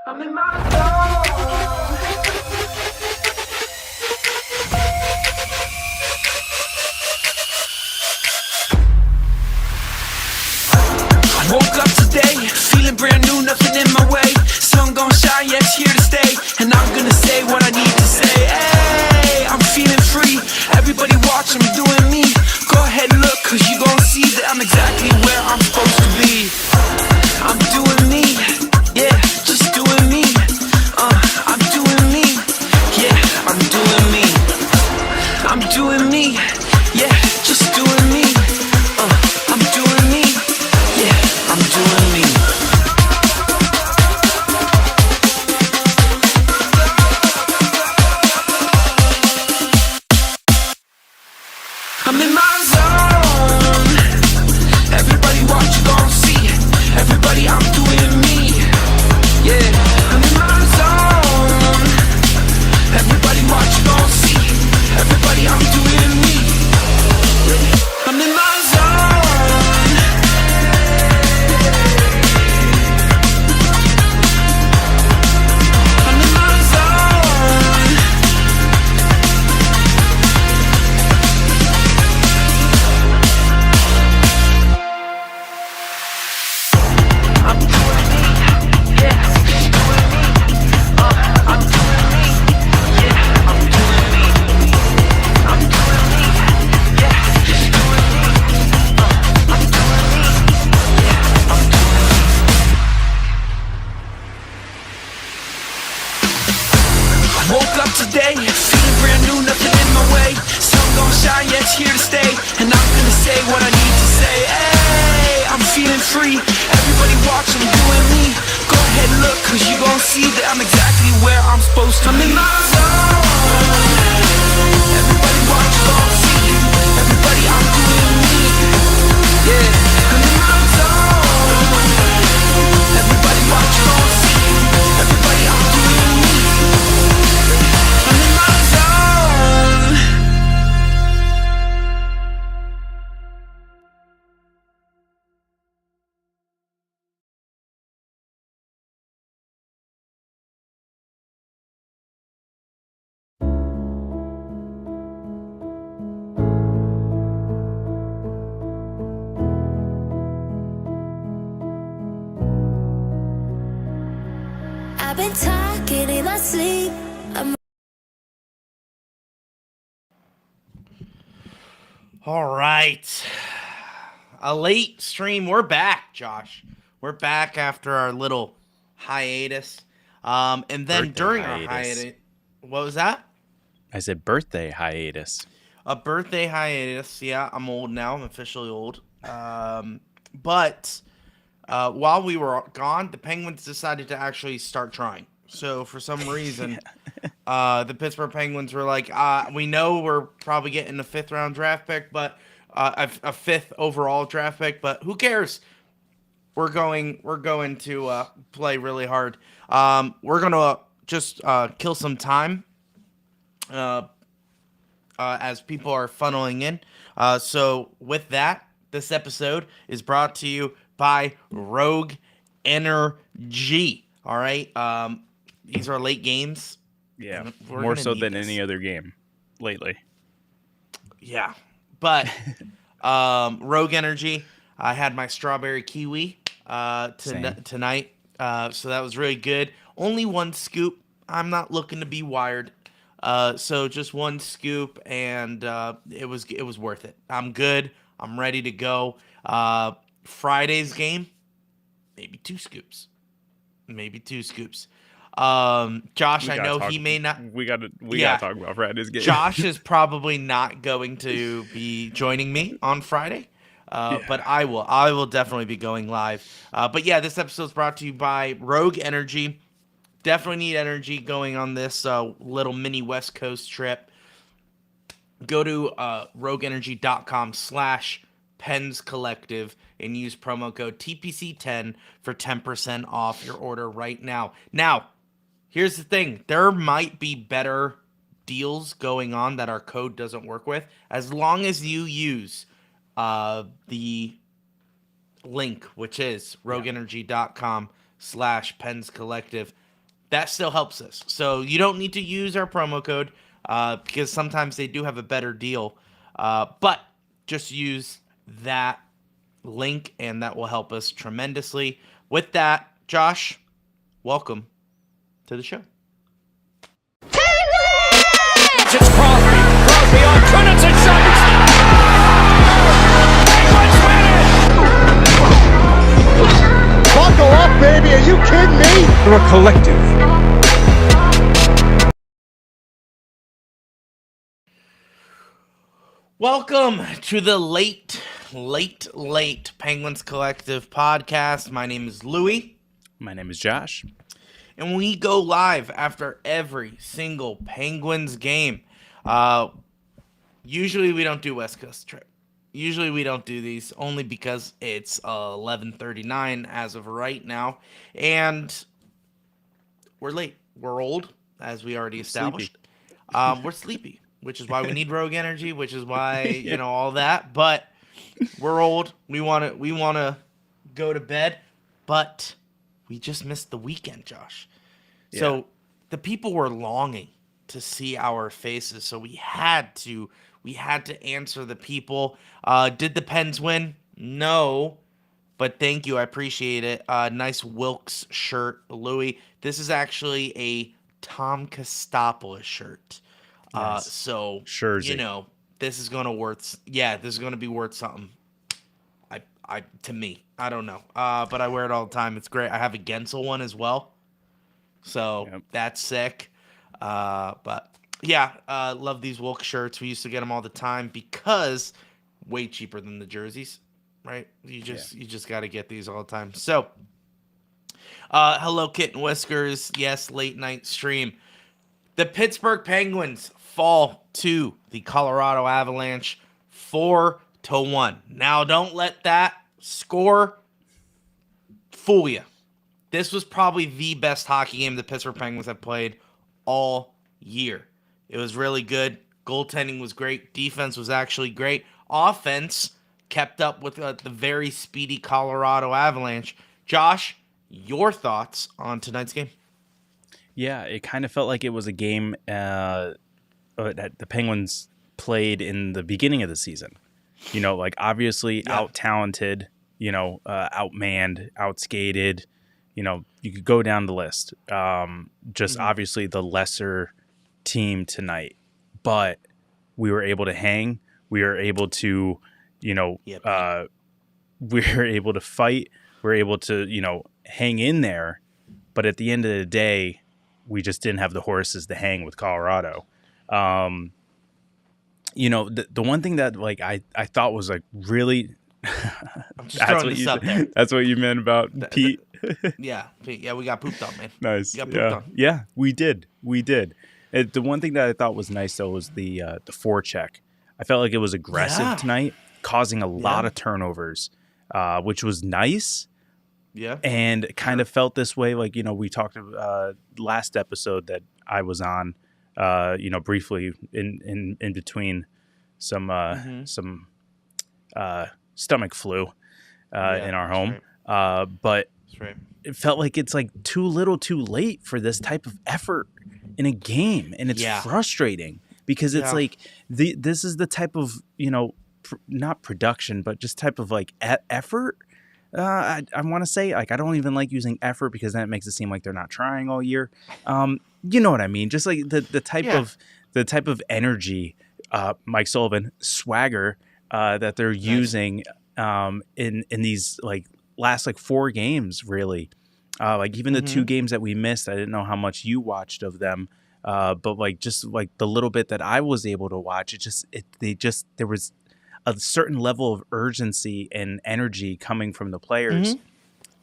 I'm in my zone. I woke up today, feeling brand new, nothing in my way. Sun gon' shine, yeah, it's here to stay. And I'm gonna say what I need to say. Hey, I'm feeling free. Everybody watch, I'm doing me. Go ahead and look, cause you gon' see that I'm exactly where I'm supposed to be. I'm doing me, yeah, just doing me. I'm doing me, yeah, I'm doing me. I'm doing me, yeah, just doing me. I'm doing me, yeah, I'm doing me. I'm in my zone. Everybody watch, you gon' see. Everybody, I'm doing me. Yeah, I'm in my zone. Everybody watch, you gon' see. Everybody, I'm doing me. I'm in my zone. I'm in my zone. I'm doing me, yeah, just doing me. I'm doing me, yeah, I'm doing me. I'm doing me, yeah, just doing me. I'm doing me, yeah, I'm doing me. I woke up today, feeling brand new, nothing in my way. Sun gon' shine, yeah, it's here to stay. And I'm gonna say what I need to say. Hey, I'm feeling free. Everybody watch, I'm doing me. Go ahead and look, cause you gon' see that I'm exactly where I'm supposed to be. I'm in my zone. Everybody watch, you gon' see. Everybody, I'm doing me. Yeah, I'm in my zone. Everybody watch, you gon' see. Everybody, I'm doing me. I'm in my zone. I've been talking in my sleep. All right. A late stream. We're back, Josh. We're back after our little hiatus. And then Birthday during hiatus. our hiatus, what was that? I said birthday hiatus. A birthday hiatus. Yeah, I'm old now. I'm officially old. But while we were gone, the Penguins decided to actually start trying. So for some reason, the Pittsburgh Penguins were like, we know we're probably getting a fifth round draft pick, but a fifth overall draft pick, but who cares? We're going to play really hard. We're gonna just kill some time as people are funneling in. So with that, this episode is brought to you by Rogue Energy. All right. These are late games. Yeah, and we're more gonna so need than this. any other game lately. Yeah, but Rogue Energy. I had my strawberry kiwi Same. tonight, so that was really good. Only one scoop. I'm not looking to be wired, so just one scoop, and it was worth it. I'm good. I'm ready to go. Friday's game, maybe two scoops. Maybe two scoops. Josh, I know he may not. We gotta Yeah. talk about Friday's game. Josh is probably not going to be joining me on Friday, but I will. I will definitely be going live. But yeah, this episode is brought to you by Rogue Energy. Definitely need energy going on this little mini West Coast trip. Go to rogueenergy.com/Pens Collective and use promo code TPC10 for 10% off your order right now. Now, here's the thing. There might be better deals going on that our code doesn't work with. As long as you use the link, which is rogueenergy.com/Pens Collective, that still helps us. So you don't need to use our promo code because sometimes they do have a better deal. But just use that link, and that will help us tremendously. With that, Josh, welcome to the show. It's Crosby. Crosby on Trinity shot. Penguins win it! Buckle up, baby. Are you kidding me? They're a collective. Welcome to the late Penguins Collective podcast. My name is Louie. My name is Josh. And we go live after every single Penguins game. Usually we don't do West Coast trip. Usually we don't do these only because it's 11:39 as of right now. And we're late. We're old, as we already established. We're sleepy, which is why we need Rogue Energy, which is why, all that. But we're old. We want to go to bed, but we just missed the weekend, Josh. So the people were longing to see our faces, so we had to answer the people. Did the Pens win? No, but thank you. I appreciate it. Nice Wilkes shirt, Louis. This is actually a Tom Kostopoulos shirt. Nice. So Jersey. this is going to worth. Yeah, this is going to be worth something. To me, I don't know. But I wear it all the time. It's great. I have a Gensel one as well. So that's sick. But yeah, love these Wilkes shirts. We used to get them all the time because way cheaper than the jerseys, right? You just got to get these all the time. So, hello, Kitten Whiskers. Yes, late night stream. The Pittsburgh Penguins fall to the Colorado Avalanche 4-1. Now, don't let that score fool you. This was probably the best hockey game the Pittsburgh Penguins have played all year. It was really good. Goaltending was great. Defense was actually great. Offense kept up with the very speedy Colorado Avalanche. Josh, your thoughts on tonight's game? Yeah, it kind of felt like it was a game that the Penguins played in the beginning of the season. Obviously out-talented, outmanned, outskated. You could go down the list. Obviously the lesser team tonight, but we were able to hang. We were able to, we were able to fight. We were able to, hang in there. But at the end of the day, we just didn't have the horses to hang with Colorado. The one thing that I thought was really I'm just throwing this up there. That's what you meant about Pete. Yeah, we got pooped on, man. Nice. We got pooped on. Yeah, we did. The one thing that I thought was nice though was the forecheck. I felt like it was aggressive tonight, causing a lot of turnovers, which was nice. Yeah, and it kind of felt this way. We talked last episode that I was on, briefly in between some stomach flu in our home. Right. But right. It felt like it's too little too late for this type of effort in a game. And it's frustrating because it's this is the type of, not production, but just type of effort. I want to say I don't even like using effort because then it makes it seem like they're not trying all year. You know what I mean? Just the type of energy, Mike Sullivan swagger, that they're using, in these last 4 games, really. Even the 2 games that we missed, I didn't know how much you watched of them. But the little bit that I was able to watch, there was a certain level of urgency and energy coming from the players.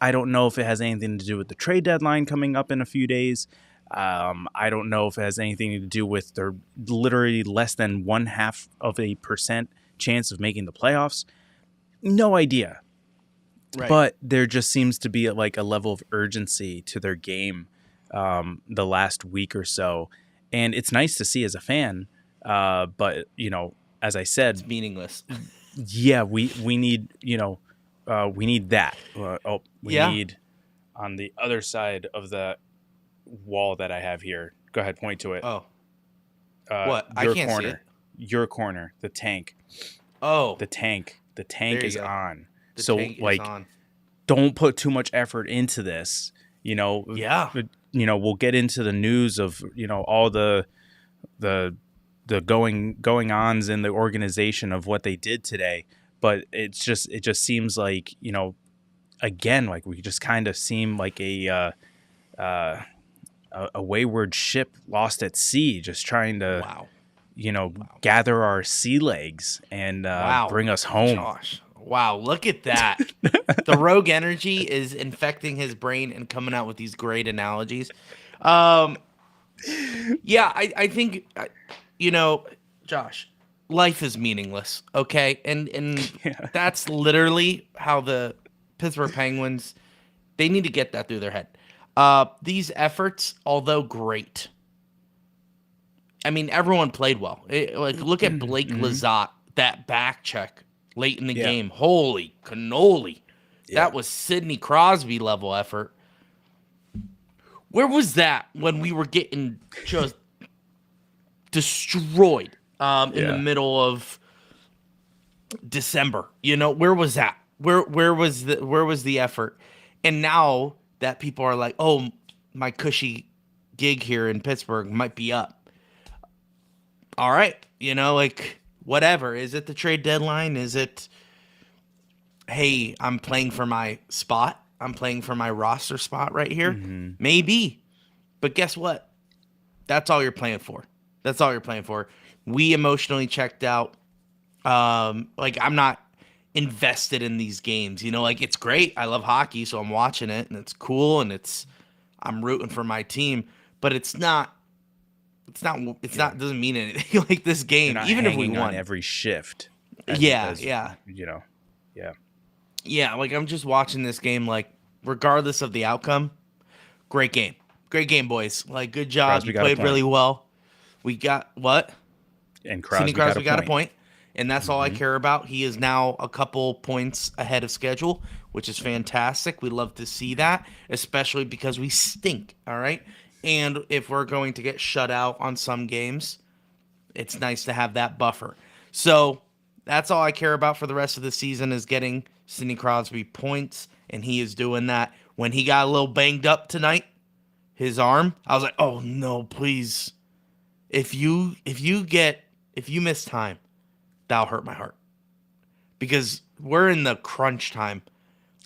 I don't know if it has anything to do with the trade deadline coming up in a few days. I don't know if it has anything to do with their literally less than 0.5% chance of making the playoffs. No idea. Right. But there just seems to be a level of urgency to their game the last week or so. And it's nice to see as a fan. But, as I said, it's meaningless. Yeah, we need, we need that. We need on the other side of that. wall that I have here. Go ahead, point to it. Oh, what? I Your can't see it. corner. Your corner. The tank. Oh, The tank There you is go. on. the So tank like, is on. don't put too much effort into this. Yeah. We'll get into the news of all the going ons in the organization of what they did today, but it just seems like again, like we just kind of seem like a wayward ship lost at sea, just trying to Wow. gather our sea legs and Wow. bring us home. Josh. Wow, look at that. The rogue energy is infecting his brain and coming out with these great analogies. Yeah, I think, Josh, life is meaningless, okay? And Yeah. that's literally how the Pittsburgh Penguins, they need to get that through their head. These efforts, although great, I mean, everyone played well. Look at Blake Lizotte, that back check late in the Yeah. game. Holy cannoli. Yeah. That was Sidney Crosby level effort. Where was that when we were getting just destroyed in Yeah. the middle of December? Where was that? Where was the effort? And now that people are like, "Oh, my cushy gig here in Pittsburgh might be up." All right, whatever. Is it the trade deadline? Is it, hey, I'm playing for my spot? I'm playing for my roster spot right here? Mm-hmm. Maybe. But guess what? That's all you're playing for. That's all you're playing for. We emotionally checked out. I'm not invested in these games. It's great. I love hockey, so I'm watching it, and it's cool, and I'm rooting for my team. But it's not. Doesn't mean anything. Like this You're game, not even if we hanging won on every shift. Yeah. Yeah. Yeah, I'm just watching this game, regardless of the outcome, great game. Great game, boys. Good job. Crosby You got a played point. really well. We got what? And Sidney Crosby got a point. And that's all I care about. He is now a couple points ahead of schedule, which is fantastic. We love to see that, especially because we stink, all right? And if we're going to get shut out on some games, it's nice to have that buffer. So that's all I care about for the rest of the season is getting Sidney Crosby points, and he is doing that. When he got a little banged up tonight, his arm, I was like, oh no, please. If you miss time, that'll hurt my heart. Because we're in the crunch time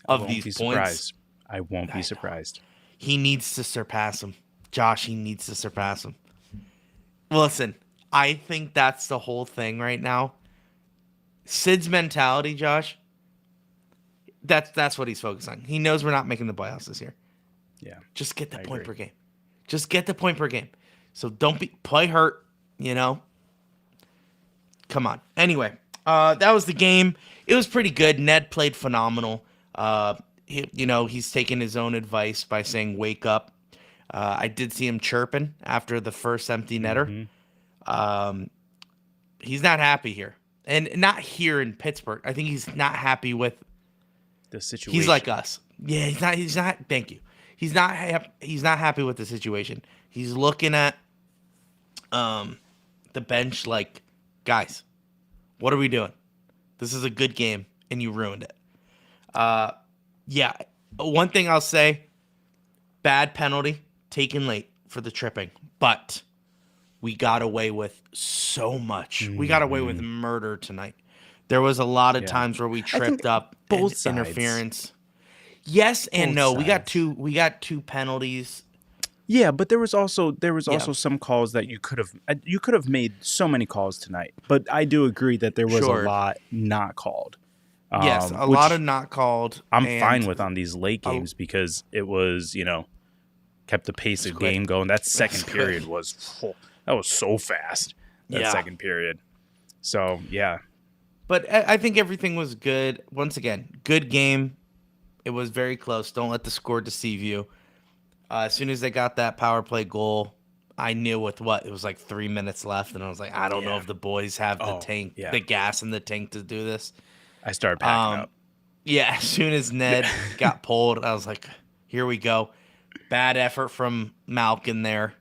of these points. I won't be surprised. He needs to surpass him. Josh, he needs to surpass him. Listen, I think that's the whole thing right now. Sid's mentality, Josh, that's what he's focused on. He knows we're not making the playoffs this year. Yeah. Just get the I point agree. per game. Just get the point per game. So don't play hurt, Come on. Anyway, that was the game. It was pretty good. Ned played phenomenal. He's taken his own advice by saying, wake up. I did see him chirping after the first empty netter. He's not happy here. And not here in Pittsburgh. I think he's not happy with The situation. He's like us. Yeah, he's not thank you. He's not happy with the situation. He's looking at the bench like, guys, what are we doing? This is a good game and you ruined it. Yeah, one thing I'll say, bad penalty taken late for the tripping, but we got away with so much. We got away with murder tonight. There was a lot of times where we tripped up both and sides. Interference. Yes and Both no. sides. We got two penalties. Yeah, but there was also some calls that you could have made so many calls tonight. But I do agree that there was Sure. a lot not called. Yes, a which lot of not called. I'm and fine with on these late games because it was, kept the pace of quick. game going. That second quick. period was so fast. That second period. So, yeah. But I think everything was good. Once again, good game. It was very close. Don't let the score deceive you. As soon as they got that power play goal, I knew it was like 3 minutes left, and I was like, I don't know if the boys have the gas in the tank to do this. I started packing up. Yeah, as soon as Ned got pulled, I was like, here we go. Bad effort from Malkin there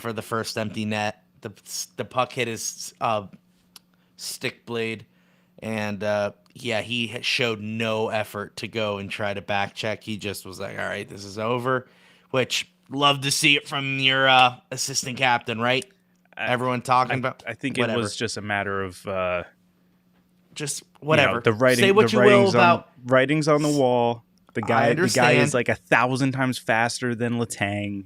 for the first empty net. The puck hit his stick blade, and he showed no effort to go and try to back check. He just was like, all right, this is over, which love to see it from your assistant captain, right? Everyone talking about. I think whatever. It was just a matter of just whatever. The writing. Say what the you will about writings on the wall. The guy is like 1,000 times faster than Letang.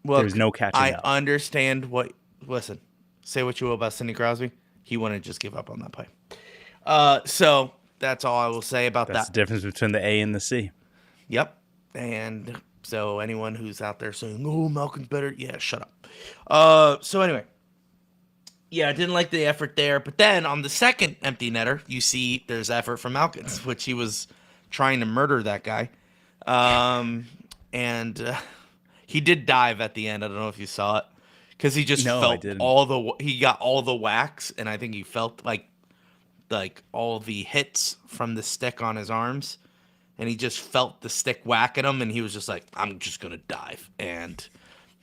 There's no catching up. I understand what. Listen, say what you will about Sidney Crosby. He wouldn't just give up on that play. So that's all I will say about that. That's the difference between the A and the C. Yep. And so anyone who's out there saying, "Oh, Malkin's better," yeah, shut up. So anyway, yeah, I didn't like the effort there. But then on the second empty netter, you see there's effort from Malkin's, which he was trying to murder that guy. And he did dive at the end. I don't know if you saw it. Because he just felt he got all the whacks, and I think he felt like all the hits from the stick on his arms, and he just felt the stick whack at him, and he was just like, I'm just going to dive. And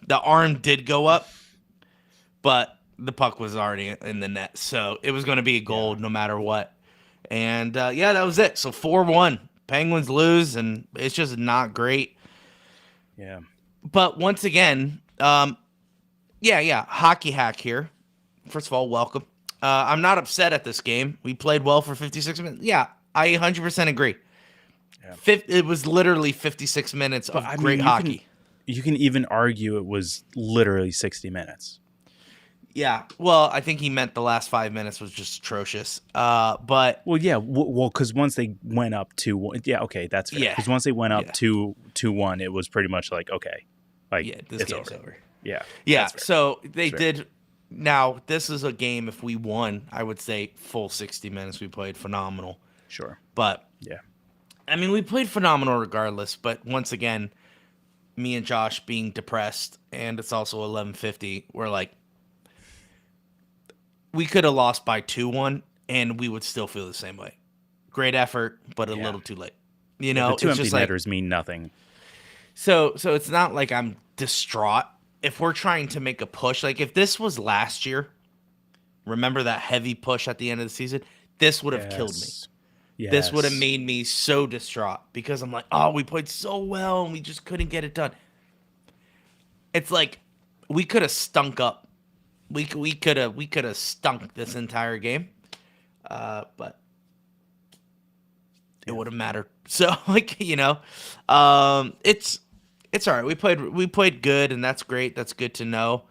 the arm did go up, but the puck was already in the net, so it was going to be a goal no matter what. And, that was it. So 4-1. Penguins lose, and it's just not great. Yeah. But once again, hockey hack here. First of all, welcome. I'm not upset at this game. We played well for 56 minutes. Yeah, I 100% agree. Yeah. It was literally 56 minutes of great hockey. You can even argue it was literally 60 minutes. Yeah, well, I think he meant the last 5 minutes was just atrocious. But because once they went up 2-1, okay, that's fair. Because once they went up 2-1, it was pretty much like, okay, this game's over. Yeah. So they did. Now this is a game. If we won, I would say full 60 minutes. We played phenomenal. Sure, but I mean, we played phenomenal regardless. But once again, me and Josh being depressed, and it's also 11:50. We're like, we could have lost by 2-1, and we would still feel the same way. Great effort, but a little too late. You know, the two empty just netters mean nothing. So it's not like I'm distraught. If we're trying to make a push, like if this was last year, remember that heavy push at the end of the season? This would have killed me. Yes. This would have made me so distraught because I'm like, oh, we played so well and we just couldn't get it done. It's like we could have stunk up. We could have stunk this entire game, but it would have mattered. So it's all right. We played good, and that's great. That's good to know.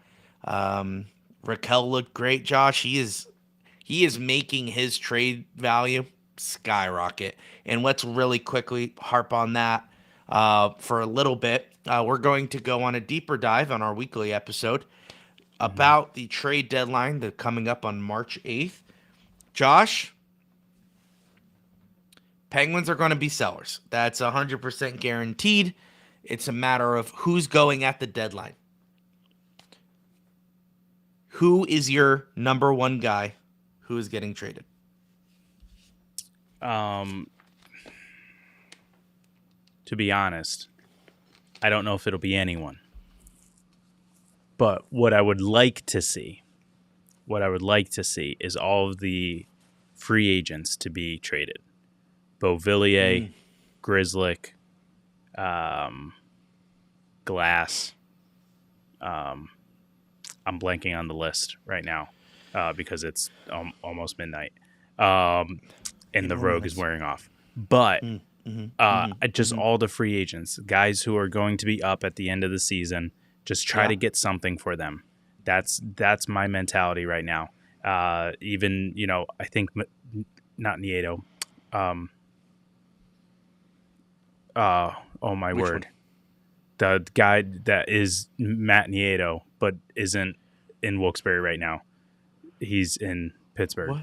Raquel looked great, Josh. He is making his trade value skyrocket. And let's really quickly harp on that for a little bit. We're going to go on a deeper dive on our weekly episode about the trade deadline that's coming up on March 8th. Josh, Penguins are going to be sellers. That's 100% guaranteed. It's a matter of who's going at the deadline. Who is your number one guy who is getting traded? To be honest, I don't know if it'll be anyone. But what I would like to see is all of the free agents to be traded. Beauvillier, Grzelcyk, Glass. I'm blanking on the list right now because it's almost midnight. And the Rogue is wearing off. But all the free agents, guys who are going to be up at the end of the season, just try to get something for them. That's my mentality right now. Even, I think not Nieto. Oh my word. One? The guy that is Matt Nieto, but isn't in Wilkes-Barre right now. He's in Pittsburgh. What?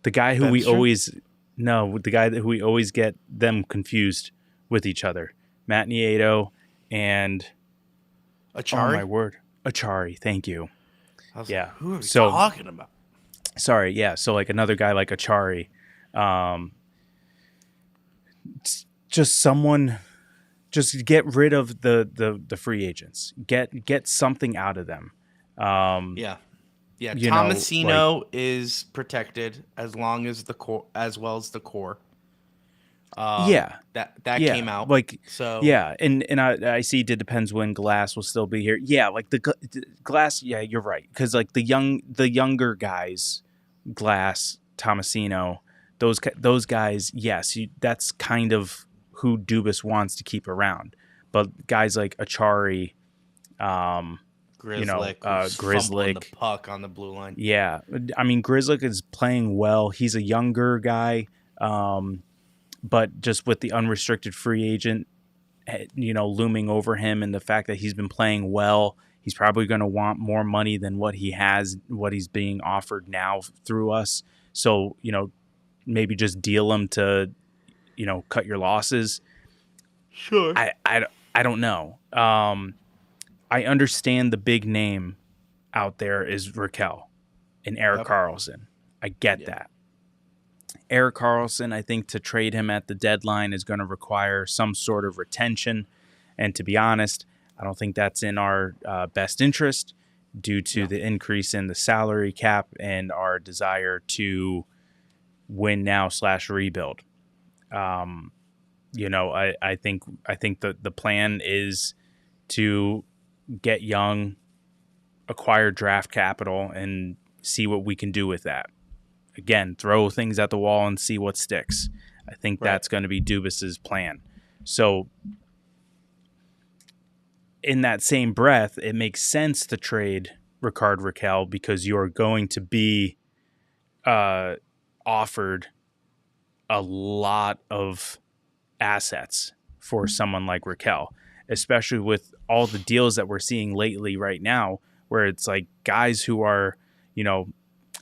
The guy who the guy who we always get them confused with each other. Matt Nieto and Achari? Oh my word. Achari, thank you. Like, who are we talking about? Sorry, yeah. So like another guy like Achari. Just someone just get rid of the free agents. Get something out of them. Yeah. Tomasino is protected as long as the core, as well as the core. That came out. And I see it depends when Glass will still be here. Yeah, like the Glass. Yeah, you're right, because like the younger guys, Glass, Tomasino, those guys. Yes, that's kind of who Dubas wants to keep around. But guys like Achari, Grizzlick, the puck on the blue line. Yeah, I mean Grizzlick is playing well. He's a younger guy. But just with the unrestricted free agent, looming over him, and the fact that he's been playing well, he's probably going to want more money than what he's being offered now through us. So, maybe just deal him to, cut your losses. Sure. I don't know. I understand the big name out there is Raquel and Erik Karlsson. I get that. Erik Karlsson, I think to trade him at the deadline is going to require some sort of retention. And to be honest, I don't think that's in our best interest due to the increase in the salary cap and our desire to win now / rebuild. I think the plan is to get young, acquire draft capital, and see what we can do with that. Again, throw things at the wall and see what sticks. I think that's going to be Dubas's plan. So in that same breath, it makes sense to trade Rickard Rakell because you're going to be offered a lot of assets for someone like Rakell, especially with all the deals that we're seeing lately right now, where it's like guys who are,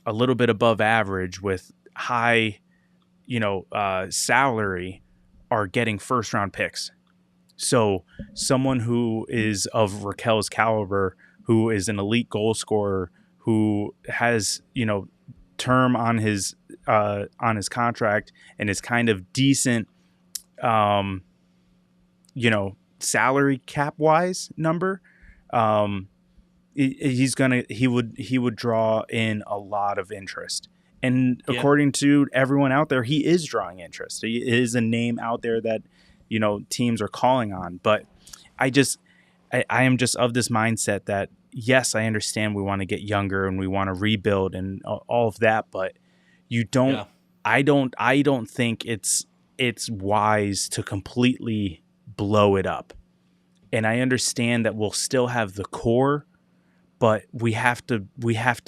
a little bit above average with high, salary are getting first round picks. So someone who is of Raquel's caliber, who is an elite goal scorer, who has, term on his contract and is kind of decent, salary cap wise number, he would draw in a lot of interest. And according to everyone out there, he is drawing interest. He is a name out there that, teams are calling on. But I am just of this mindset that, yes, I understand we want to get younger and we want to rebuild and all of that, but I don't think it's wise to completely blow it up. And I understand that we'll still have the core, but we have to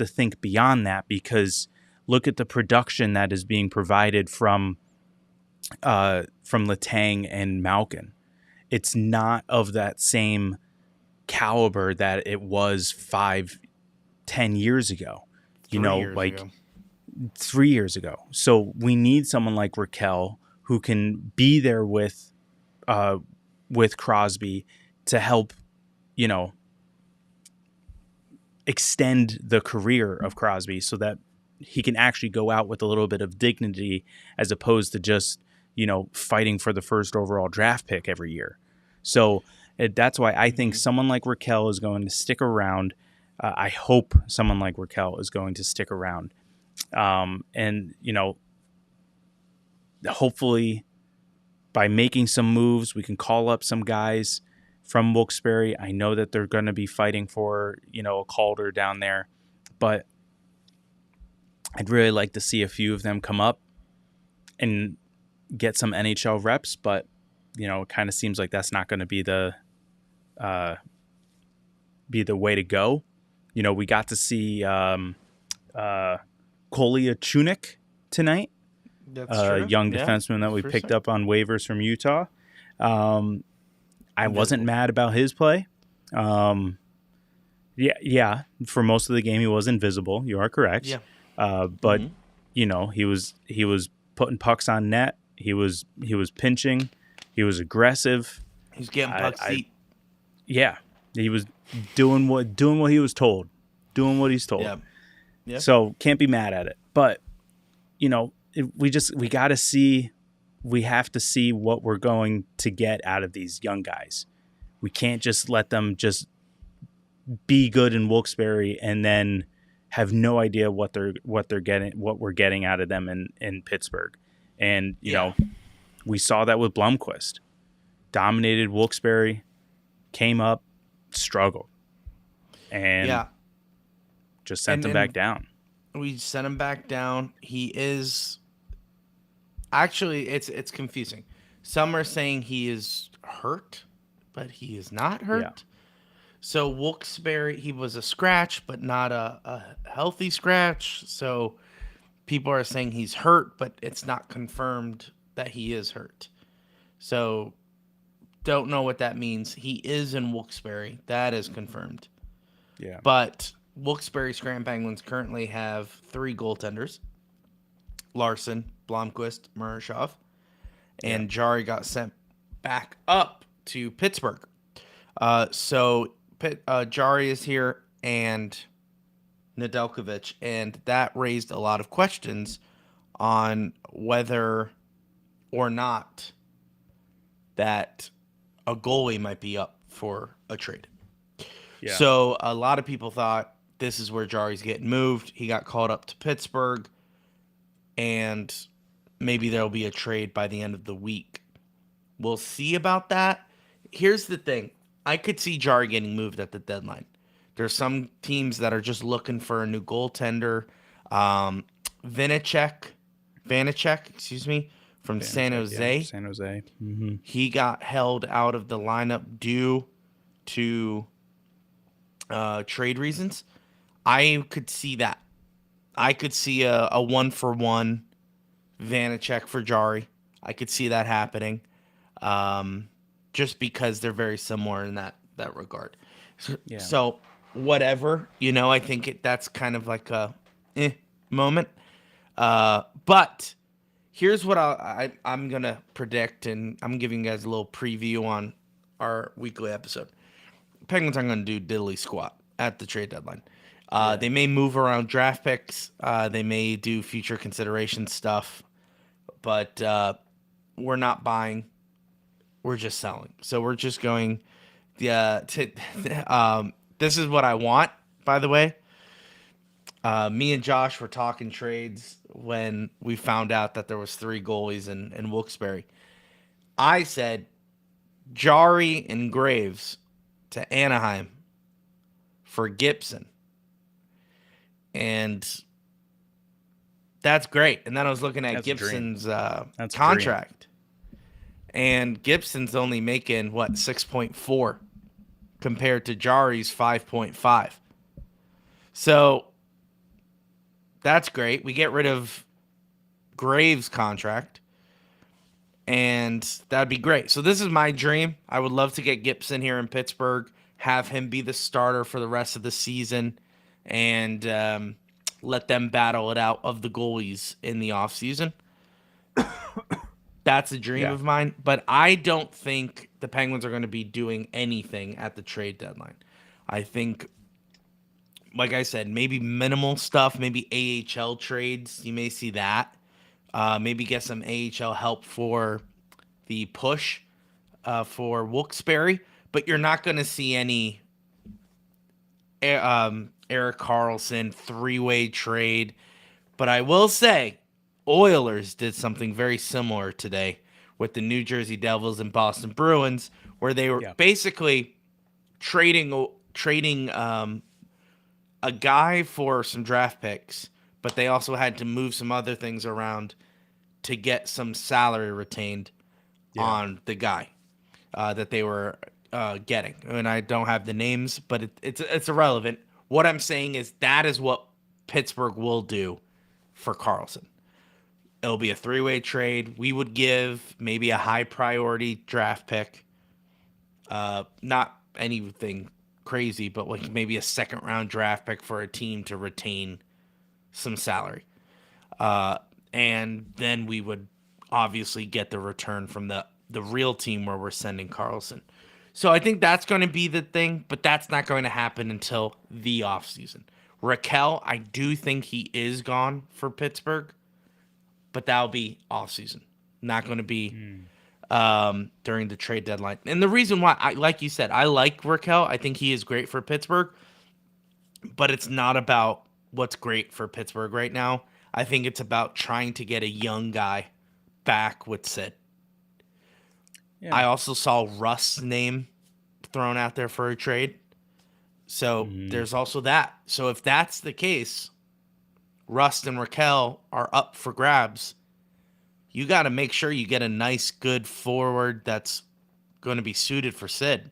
think beyond that, because look at the production that is being provided from Letang and Malkin. It's not of that same caliber that it was 5-10 years ago. 3 years ago. So we need someone like Rakell who can be there with Crosby to help, extend the career of Crosby so that he can actually go out with a little bit of dignity as opposed to just, fighting for the first overall draft pick every year. So that's why I think someone like Rakell is going to stick around. I hope someone like Rakell is going to stick around. And, hopefully by making some moves, we can call up some guys from Wilkes-Barre. I know that they're going to be fighting for, a Calder down there, but I'd really like to see a few of them come up and get some NHL reps, but, it kind of seems like that's not going to be the way to go. We got to see Kolia Chunik tonight. That's true. Young defenseman that we picked up on waivers from Utah. I wasn't mad about his play. Yeah. For most of the game, he was invisible. You are correct. Yeah. But he was putting pucks on net. He was pinching. He was aggressive. He's getting puck seat. Yeah, he was doing what he was told, doing what he's told. Yeah. So can't be mad at it. But we got to see we have to see what we're going to get out of these young guys. We can't just let them just be good in Wilkes-Barre and then have no idea what we're getting out of them in Pittsburgh. And you know, we saw that with Blomqvist. Dominated Wilkes-Barre, came up, struggled, and just sent him back down. We sent him back down. He is actually it's confusing. Some are saying he is hurt, but he is not hurt. Yeah. So Wilkes-Barre, he was a scratch, but not a healthy scratch. So people are saying he's hurt, but it's not confirmed that he is hurt. So don't know what that means. He is in Wilkes-Barre. That is confirmed. Yeah. But Wilkes-Barre Scranton Penguins currently have 3 goaltenders. Larson, Blomqvist, Murashov. And Jari got sent back up to Pittsburgh. So Jari is here and Nedeljkovic, and that raised a lot of questions on whether or not that a goalie might be up for a trade. Yeah. So a lot of people thought this is where Jari's getting moved. He got called up to Pittsburgh, and maybe there'll be a trade by the end of the week. We'll see about that. Here's the thing. I could see Jari getting moved at the deadline. There's some teams that are just looking for a new goaltender. Vanacek, from San Jose. Yeah, San Jose. Mm-hmm. He got held out of the lineup due to trade reasons. I could see that. I could see a 1-for-1 Vanacek for Jari. I could see that happening. Just because they're very similar in that regard. So whatever, I think that's kind of like a moment. But here's what I'm going to predict, and I'm giving you guys a little preview on our weekly episode. Penguins aren't going to do diddly squat at the trade deadline. They may move around draft picks. They may do future consideration stuff. But we're not buying. We're just selling. So we're just going. This is what I want, by the way. Me and Josh were talking trades when we found out that there was 3 goalies in Wilkes-Barre. I said Jari and Graves to Anaheim for Gibson. And that's great. And then I was looking at Gibson's contract. And Gibson's only making, 6.4 compared to Jari's 5.5. So that's great. We get rid of Graves' contract, and that'd be great. So this is my dream. I would love to get Gibson here in Pittsburgh, have him be the starter for the rest of the season, and let them battle it out of the goalies in the offseason. That's a dream of mine, but I don't think the Penguins are going to be doing anything at the trade deadline. I think, like I said, maybe minimal stuff, maybe AHL trades. You may see that. Maybe get some AHL help for the push for Wilkes-Barre, but you're not going to see any Erik Karlsson 3-way trade. But I will say, Oilers did something very similar today with the New Jersey Devils and Boston Bruins, where they were basically trading a guy for some draft picks, but they also had to move some other things around to get some salary retained on the guy that they were getting. And I don't have the names, but it's irrelevant. What I'm saying is that is what Pittsburgh will do for Karlsson. It'll be a 3-way trade. We would give maybe a high priority draft pick. Not anything crazy, but like maybe a 2nd round draft pick for a team to retain some salary. And then we would obviously get the return from the real team where we're sending Karlsson. So I think that's going to be the thing, but that's not going to happen until the offseason. Raquel, I do think he is gone for Pittsburgh, but that'll be offseason, not going to be during the trade deadline. And the reason why, like you said, I like Raquel. I think he is great for Pittsburgh, but it's not about what's great for Pittsburgh right now. I think it's about trying to get a young guy back with Sid. Yeah. I also saw Russ's name thrown out there for a trade. So there's also that. So if that's the case, Rust and Raquel are up for grabs. You got to make sure you get a nice, good forward that's going to be suited for Sid.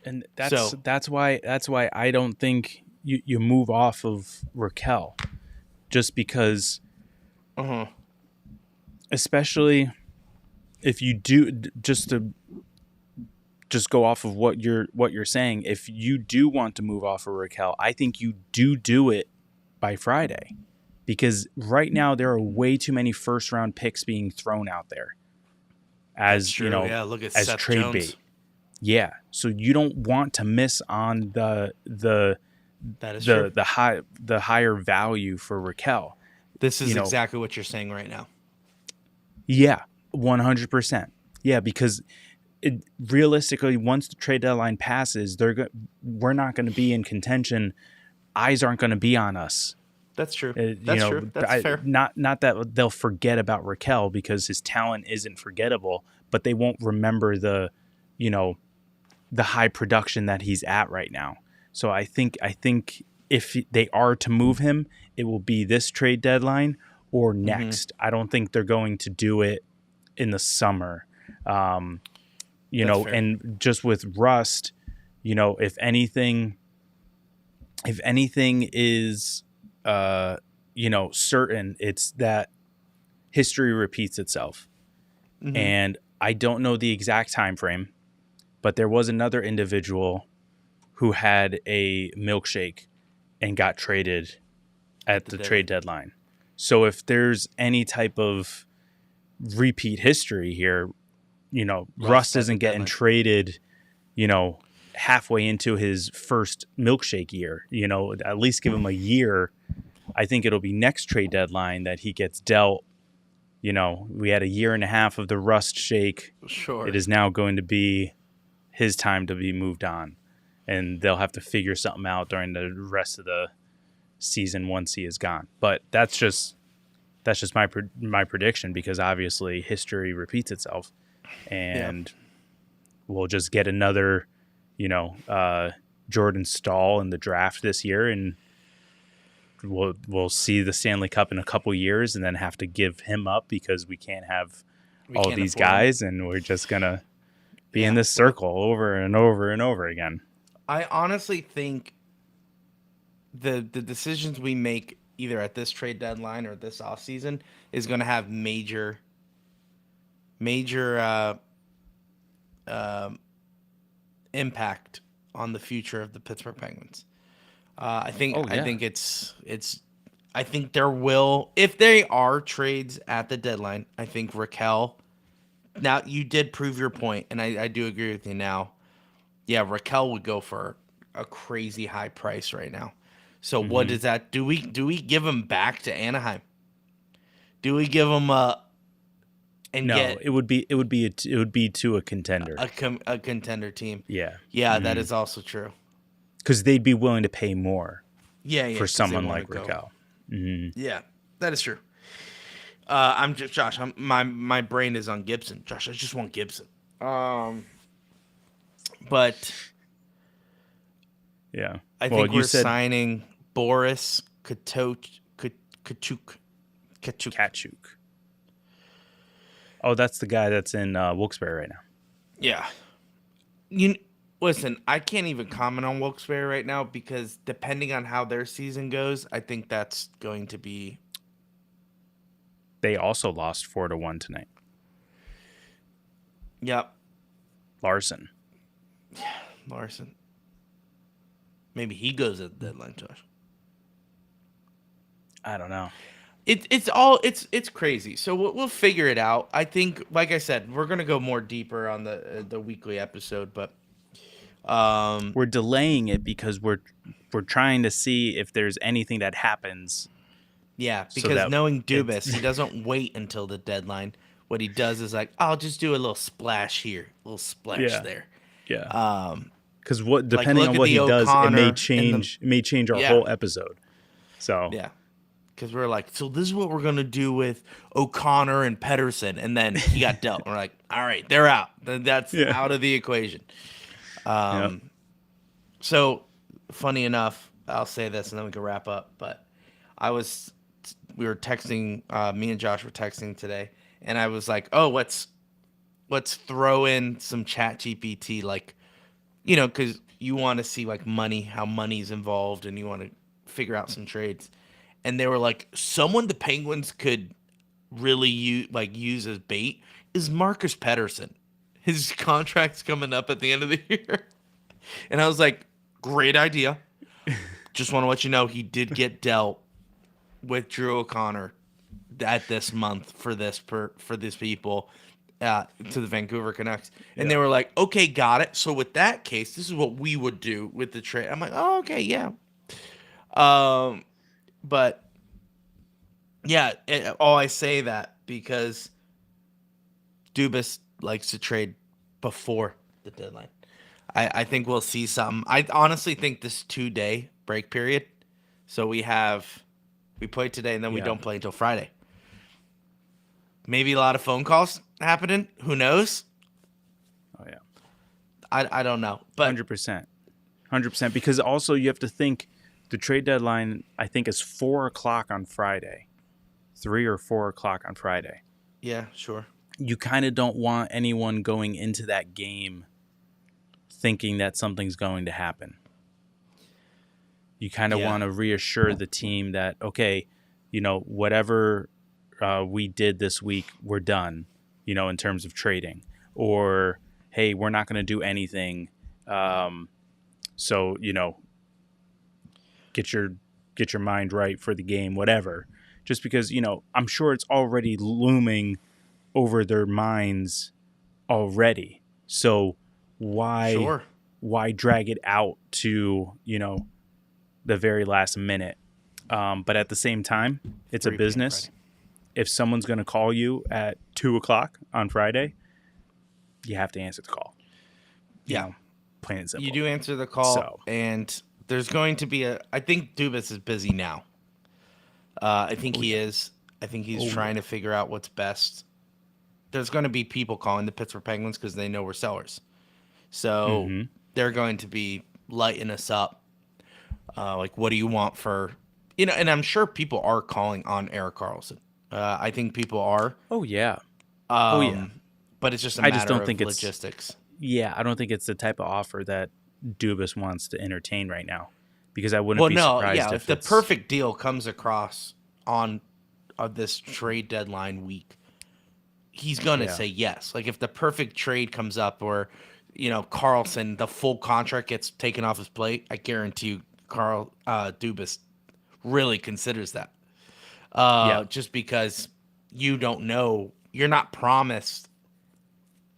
And that's why I don't think you move off of Raquel, just because, especially if you do, just go off of what you're saying. If you do want to move off of Raquel, I think you do it by Friday, because right now there are way too many first round picks being thrown out there as look at as Seth trade Jones. bait. Yeah, so you don't want to miss on the higher value for Raquel. This is exactly what you're saying right now. Yeah, 100%. Yeah, because realistically, once the trade deadline passes, we're not going to be in contention. Eyes aren't going to be on us. That's true. True. That's fair. Not that they'll forget about Raquel, because his talent isn't forgettable, but they won't remember the high production that he's at right now. So I think if they are to move him, it will be this trade deadline or next. I don't think they're going to do it in the summer. Fair. And just with Rust, if anything is certain, it's that history repeats itself. And I don't know the exact time frame, but there was another individual who had a milkshake and got traded at the trade deadline. So if there's any type of repeat history here, Rust isn't getting traded, halfway into his first milkshake year. At least give him a year. I think it'll be next trade deadline that he gets dealt. We had a year and a half of the Rust shake. Sure. It is now going to be his time to be moved on, and they'll have to figure something out during the rest of the season once he is gone. But that's just my prediction, because obviously history repeats itself, and we'll just get another Jordan Stahl in the draft this year, and we'll see the Stanley Cup in a couple years, and then have to give him up because we can't have all these guys, and we're just gonna be in this circle over and over and over again. I honestly think the decisions we make either at this trade deadline or this offseason is going to have major impact on the future of the Pittsburgh Penguins. I think there will, if they are trades at the deadline, I think Raquel. Now, you did prove your point, and I do agree with you now. Yeah, Raquel would go for a crazy high price right now. So what does that do? We give him back to Anaheim? Do we give him it would be to a contender, a contender team? Yeah, that is also true. Because they'd be willing to pay more. For someone like Raquel. Yeah, that is true. I'm just Josh. My brain is on Gibson. Josh, I just want Gibson. But yeah, I think we're signing Boris Kachuk. Oh, that's the guy that's in Wilkes-Barre right now. Yeah. Listen, I can't even comment on Wilkes-Barre right now, because depending on how their season goes, I think that's going to be. They also lost 4-1 tonight. Yep. Larson. Yeah, Larson. Maybe he goes at the deadline, Josh. I don't know. It's crazy. So we'll figure it out. I think, like I said, we're gonna go more deeper on the weekly episode, but we're delaying it because we're trying to see if there's anything that happens. Yeah, because knowing Dubas, he doesn't wait until the deadline. what he does is like, I'll just do a little splash here, a little splash there. Yeah. Because depending look on at what the he does, it O'Connor may and change our Yeah. whole episode. So Yeah. Because we're like, so this is what we're gonna do with O'Connor and Pedersen, and then he got dealt. We're like, all right, they're out. That's Yeah. out of the equation. Yep. So, funny enough, I'll say this and then we can wrap up. But we were texting. Me and Josh were texting today, and I was like, oh, let's throw in some Chat GPT, like, because you want to see like how money's involved, and you want to figure out some trades. And they were like, someone the Penguins could really use as bait is Marcus Pedersen. His contract's coming up at the end of the year. And I was like, great idea. Just want to let you know he did get dealt with Drew O'Connor at this month for these people to the Vancouver Canucks. And they were like, okay, got it. So with that case, this is what we would do with the trade. I'm like, oh, okay, yeah. But yeah, I say that because Dubas likes to trade before the deadline. I think we'll see something. I honestly think this 2-day break period. So we play today and then we don't play until Friday. Maybe a lot of phone calls happening. Who knows? Oh yeah. I don't know. But 100%. Because also you have to think the trade deadline, I think, is 4:00 on Friday. 3 or 4 o'clock on Friday. Yeah, sure. You kind of don't want anyone going into that game thinking that something's going to happen. You kind of want to reassure the team that, okay, whatever we did this week, we're done, in terms of trading. Or, hey, we're not going to do anything. So, get your mind right for the game, whatever. Just because, I'm sure it's already looming over their minds already. So why drag it out to, the very last minute? But at the same time, it's a business. If someone's going to call you at 2:00 on Friday, you have to answer the call. Plain and simple. You do answer the call, and there's going to be I think Dubas is busy now. I think he is. I think he's trying to figure out what's best. There's going to be people calling the Pittsburgh Penguins because they know we're sellers. So they're going to be lighting us up. Like, what do you want for, and I'm sure people are calling on Erik Karlsson. I think people are. Oh, yeah. But it's just a matter of think logistics. I don't think it's the type of offer that Dubas wants to entertain right now. Because I wouldn't be surprised if the perfect deal comes across on this trade deadline week, he's going to say yes. Like, if the perfect trade comes up or, Karlsson, the full contract gets taken off his plate, I guarantee you Dubas really considers that. Just because you don't know, you're not promised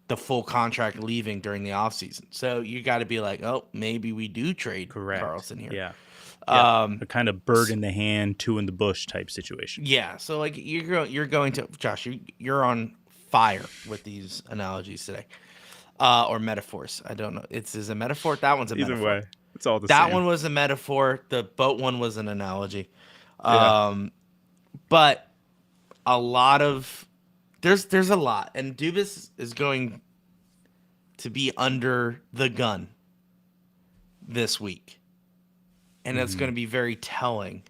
the full contract leaving during the offseason. So you got to be like, oh, maybe we do trade Karlsson here. Yeah. A kind of bird in the hand, two in the bush type situation. Yeah. So like you're going to Josh, you're on fire with these analogies today. Or metaphors. I don't know. Is a metaphor. That one's a metaphor. Either way, it's all the same. That one was a metaphor. The boat one was an analogy. But a lot of there's a lot, and Dubas is going to be under the gun this week, and it's going to be very telling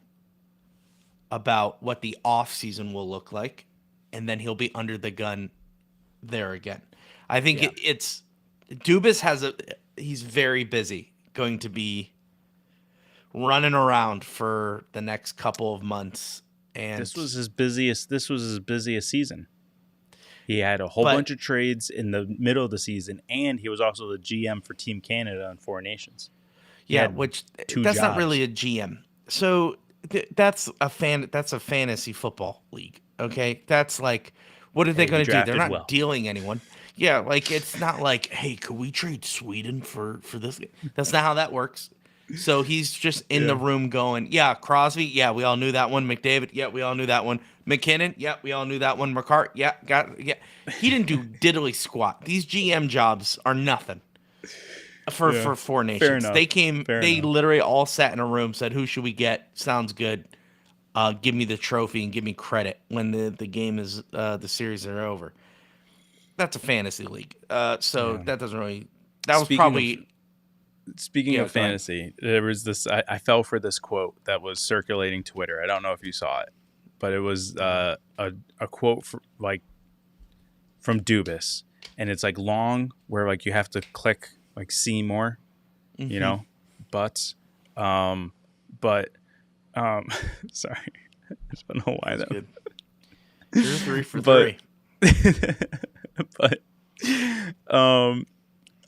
about what the off season will look like, and then he'll be under the gun there again. I think it's Dubas he's very busy, going to be running around for the next couple of months. And this was his busiest season. He had a whole bunch of trades in the middle of the season, and he was also the GM for Team Canada and Four Nations. Which that's not really a GM. So that's a fantasy football league. Okay, that's like, what are they going to do? They're not dealing anyone. Yeah, like it's not like, hey, could we trade Sweden for this? That's not how that works. So he's just in the room going, Crosby, we all knew that one. McDavid, we all knew that one. McKinnon, yeah, we all knew that one. McCart, yeah. He didn't do diddly squat. These GM jobs are nothing for Four Nations. enough. They literally all sat in a room, said, "Who should we get? Sounds good. Give me the trophy and give me credit when the game is the series are over." That's a fantasy league, so that doesn't really. That was probably. Speaking of fantasy, there was this. I fell for this quote that was circulating Twitter. I don't know if you saw it, but it was a quote from Dubas, and it's like long, where like you have to click like see more, you know, but sorry, I don't know why that. Good. You're 3 for 3. But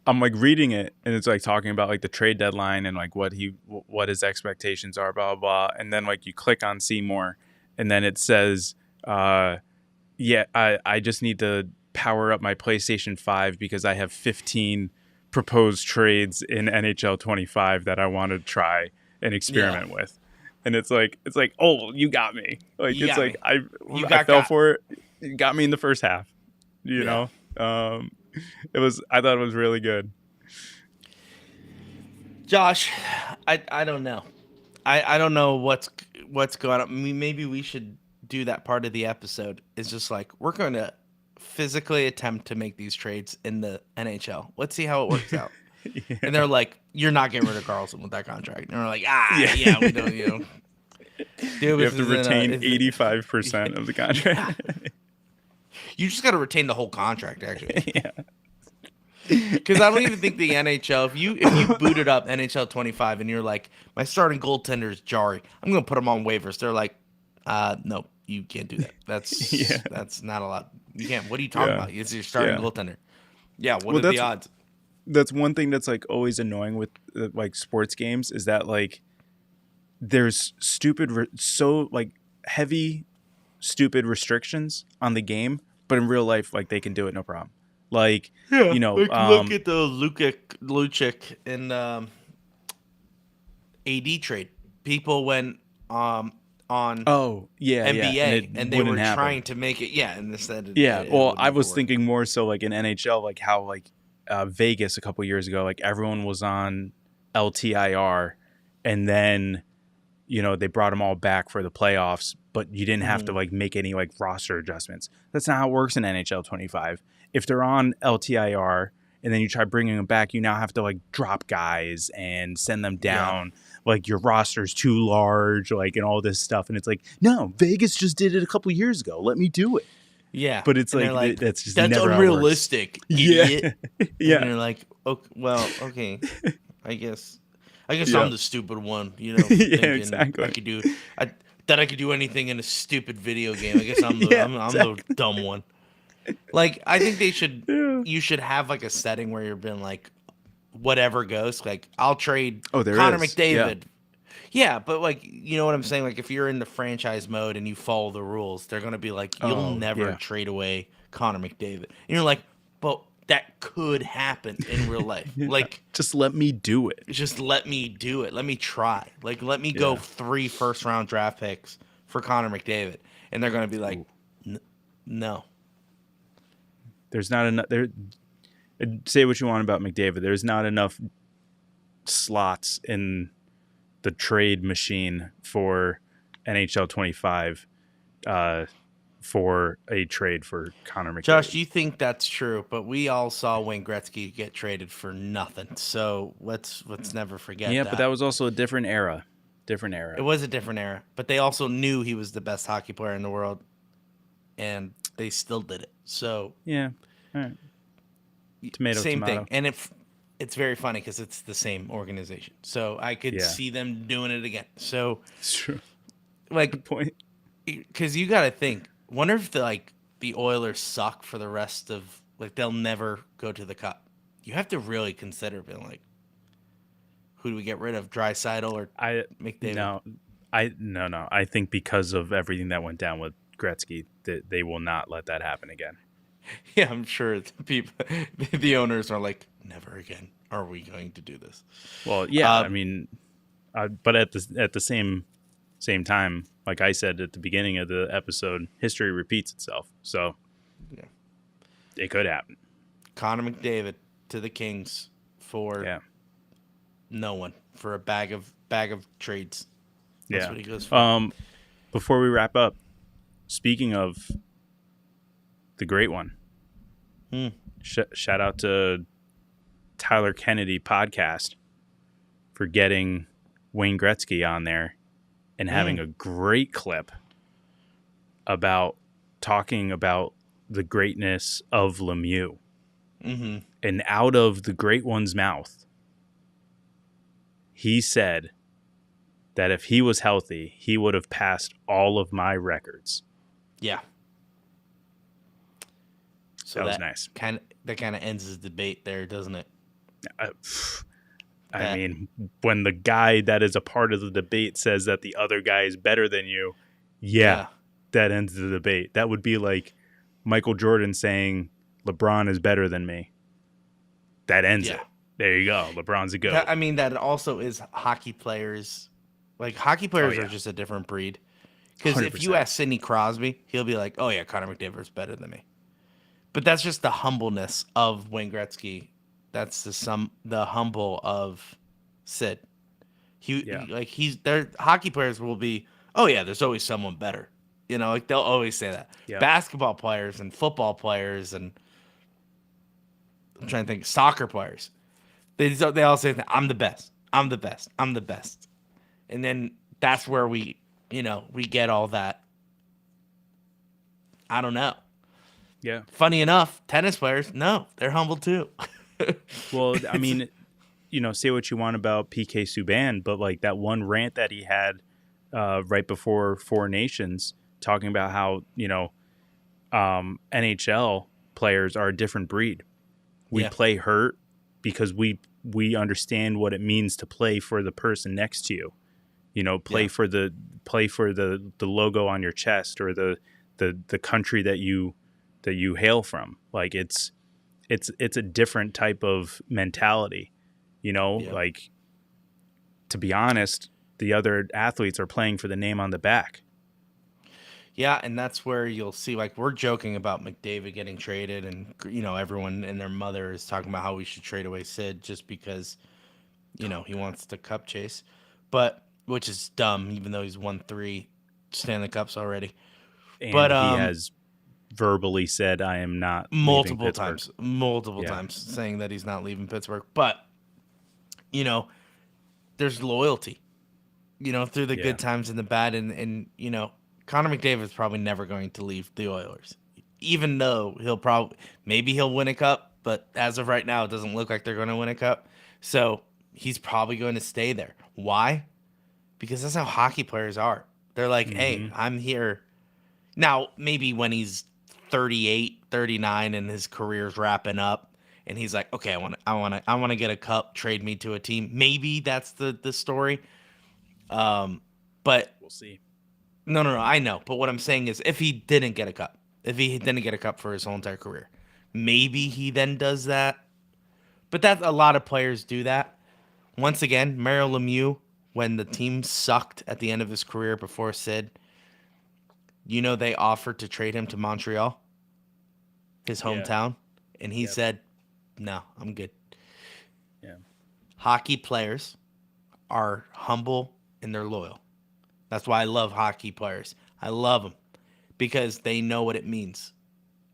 I'm like reading it, and it's like talking about like the trade deadline and like what his expectations are, blah blah blah. And then like you click on see more, and then it says, I just need to power up my PlayStation 5 because I have 15 proposed trades in NHL 25 that I want to try and experiment with. And it's like, oh, you got me. Like it's like I fell for it. You got me in the first half. You know, I thought it was really good. Josh, I don't know. I don't know what's going on. I mean, maybe we should do that part of the episode. Is just like we're going to physically attempt to make these trades in the NHL. Let's see how it works out. And they're like, "You're not getting rid of Carlson with that contract." And we're like, we don't. You have to retain 85% of the contract. You just got to retain the whole contract, actually. Because I don't even think the NHL, if you booted up NHL 25 and you're like, my starting goaltender is Jari, I'm going to put him on waivers. They're like, no, you can't do that. That's not a lot. You can't. What are you talking about? It's your starting goaltender. Yeah, what are the odds? That's one thing that's like always annoying with like sports games is that like there's heavy, stupid restrictions on the game. But in real life, like they can do it no problem. Like you know, look at the Lucic and AD trade. People went on NBA and they were trying to make it and instead I was thinking more so like in NHL, like how like Vegas a couple years ago, like everyone was on LTIR, and then you know they brought them all back for the playoffs. But you didn't have to like make any like roster adjustments. That's not how it works in NHL 25. If they're on LTIR and then you try bringing them back, you now have to like drop guys and send them down. Like your roster's too large, like and all this stuff. And it's like, no, Vegas just did it a couple years ago. Let me do it. Yeah, but it's like that's never unrealistic. Idiot. Yeah, and you're like, okay, I guess I'm the stupid one. You know, exactly. I could do anything in a stupid video game. I guess I'm the dumb one. Like, I think they should. You should have like a setting where you're being like, whatever goes. Like, I'll trade Connor McDavid. Yeah, but like, you know what I'm saying? Like, if you're in the franchise mode and you follow the rules, they're gonna be like, you'll never trade away Connor McDavid. And you're like, but that could happen in real life. Like, just let me do it. Just let me do it. Let me try. Like, let me go 3 first-round draft picks for Connor McDavid, and they're going to be like, no. There's not enough. Say what you want about McDavid. There's not enough slots in the trade machine for NHL 25. For a trade for Connor McDavid. Josh, you think that's true, but we all saw Wayne Gretzky get traded for nothing. So let's never forget that. Yeah, but that was also a different era. It was a different era, but they also knew he was the best hockey player in the world, and they still did it. So yeah, all right. Same thing, and it's very funny because it's the same organization. So I could see them doing it again. So it's true. Like, good point. Because you got to think. Wonder if the Oilers suck for the rest of they'll never go to the Cup. You have to really consider being like, who do we get rid of, Draisaitl or McDavid? No. I think because of everything that went down with Gretzky, that they will not let that happen again. Yeah, I'm sure the owners are like, never again are we going to do this. Well, yeah, I mean, but at the same same time, like I said at the beginning of the episode, history repeats itself. So it could happen. Connor McDavid to the Kings for no one, for a bag of trades. That's what he goes for. Before we wrap up, speaking of the great one, shout out to Tyler Kennedy podcast for getting Wayne Gretzky on there and having a great clip about talking about the greatness of Lemieux. Mm-hmm. And out of the great one's mouth, he said that if he was healthy, he would have passed all of my records. Yeah. So that was nice. That kind of ends his debate there, doesn't it? I mean, when the guy that is a part of the debate says that the other guy is better than you, that ends the debate. That would be like Michael Jordan saying LeBron is better than me. That ends it. There you go. LeBron's a GOAT. I mean, that also is hockey players. Like, hockey players are just a different breed. Because if you ask Sidney Crosby, he'll be like, oh, yeah, Connor McDavid's better than me. But that's just the humbleness of Wayne Gretzky. That's the humble of Sid. Hockey players will be, oh, yeah, there's always someone better. You know, like they'll always say that. Yeah. Basketball players and football players and I'm trying to think, soccer players. They all say that I'm the best. I'm the best. I'm the best. And then that's where we get all that. I don't know. Yeah. Funny enough, tennis players, no, they're humble too. Well, I mean, say what you want about PK Subban, but like that one rant that he had right before Four Nations, talking about how NHL players are a different breed. We play hurt because we understand what it means to play for the person next to you. Play for the logo on your chest or the country that you hail from. Like it's a different type of mentality. Like, to be honest, the other athletes are playing for the name on the back. Yeah, and that's where you'll see, like, we're joking about McDavid getting traded, and everyone and their mother is talking about how we should trade away Sid just because he wants to cup chase, which is dumb, even though he's won 3 Stanley Cups already. And he has verbally said, I am not multiple times saying that he's not leaving Pittsburgh. But there's loyalty through the good times and the bad, and Connor McDavid is probably never going to leave the Oilers, even though maybe he'll win a cup, but as of right now it doesn't look like they're going to win a cup. So he's probably going to stay there. Why? Because that's how hockey players are. They're like, hey, I'm here. Now, maybe when he's 38, 39 and his career's wrapping up and he's like, okay, I want to get a cup, trade me to a team. Maybe that's the story. But we'll see. No, I know. But what I'm saying is if he didn't get a cup for his whole entire career, maybe he then does that. But that's a lot of players do that. Once again, Mario Lemieux, when the team sucked at the end of his career before Sid, they offered to trade him to Montreal, his hometown, and he said, no, I'm good. Yeah. Hockey players are humble and they're loyal. That's why I love hockey players. I love them because they know what it means.